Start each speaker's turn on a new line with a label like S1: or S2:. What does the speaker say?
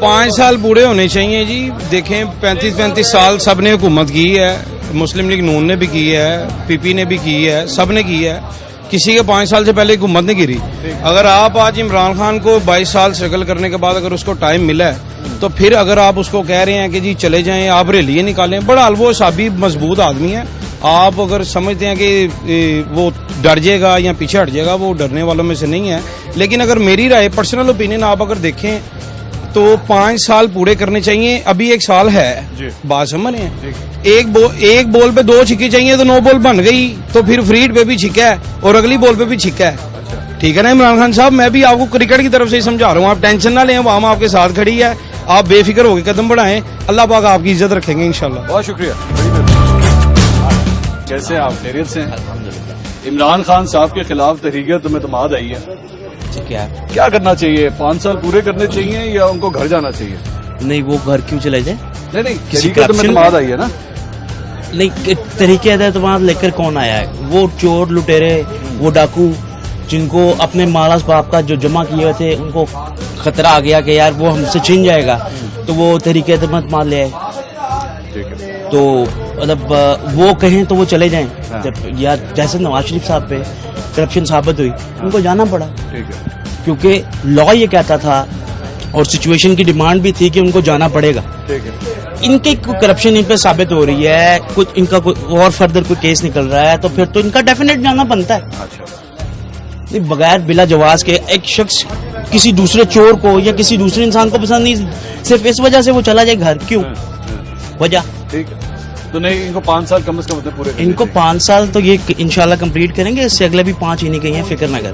S1: 5 سال پورے ہونے چاہیے جی. دیکھیں 35 سال سب نے حکومت کی ہے, مسلم لیگ نون نے بھی کی ہے, پی پی نے بھی کی ہے, سب نے کی ہے. کسی کے 5 سال سے پہلے حکومت نہیں گری. اگر آپ آج عمران خان کو 22 سال اسٹرگل کرنے کے بعد اگر اس کو ٹائم ملا ہے تو پھر اگر آپ اس کو کہہ رہے ہیں کہ جی چلے جائیں, آپ ریلیے نکالیں. بڑا وہ صابی مضبوط آدمی ہے. آپ اگر سمجھتے ہیں کہ وہ ڈر جائے گا یا پیچھے ہٹ جائے گا, وہ ڈرنے والوں میں سے نہیں ہے. لیکن اگر میری رائے پرسنل اوپینین آپ اگر دیکھیں تو 5 سال پورے کرنے چاہیے. ابھی 1 سال ہے, بات سمجھ رہے ہیں. ایک بال پہ 2 چھکے چاہیے تو 9 بال بن گئی, تو پھر فریڈ پہ بھی چھکا ہے اور اگلی بال پہ بھی چھکا ہے. ٹھیک ہے نا عمران خان صاحب, میں بھی آپ کو کرکٹ کی طرف سے ہی سمجھا رہا ہوں. آپ ٹینشن نہ لیں, عوام آپ کے ساتھ کھڑی ہے. آپ بے فکر ہو کے قدم بڑھائیں, اللہ پاک آپ کی عزت رکھیں گے انشاءاللہ.
S2: بہت شکریہ. کیسے آپ خیریت سے ہیں؟ عمران خان صاحب کے خلاف تحریک اعتماد آئی ہے, کیا کرنا چاہیے؟ 5 سال پورے کرنے چاہیے یا ان کو گھر جانا چاہیے؟
S3: نہیں, وہ گھر کیوں چلے جائیں؟
S2: نہیں, تحریک اعتماد آئی ہے نا.
S3: نہیں, طریقے اعتماد لے کر کون آیا ہے؟ وہ چور لٹیرے, وہ ڈاکو جن کو اپنے مال اسباب کا جو جمع کیے ہوئے تھے ان کو خطرہ آ گیا کہ یار وہ ہم سے چھین جائے گا, تو وہ طریقے اعتماد لے آئے. تو مطلب وہ کہیں تو وہ چلے جائیں. یا جیسے نواز شریف صاحب پہ کرپشن ثابت ہوئی, ان کو جانا پڑا, کیونکہ لا یہ کہتا تھا اور سچویشن کی ڈیمانڈ بھی تھی کہ ان کو جانا پڑے گا. ان کے کرپشن ان پہ ثابت ہو رہی ہے, کچھ ان کا کوئی اور فردر کوئی کیس نکل رہا ہے, تو پھر تو ان کا ڈیفینیٹ جانا بنتا ہے. بغیر بلا جواز کے ایک شخص کسی دوسرے چور کو یا کسی دوسرے انسان کو پسند نہیں, صرف اس وجہ سے وہ چلا جائے گھر, کیوں وجہ؟
S2: ٹھیک ہے, تو نہیں ان کو 5 سال کم از کم پورے,
S3: ان کو 5 سال تو یہ انشاءاللہ کمپلیٹ کریں گے. اس سے اگلے بھی 5 ہی نہیں گئی ہیں, فکر نہ کریں.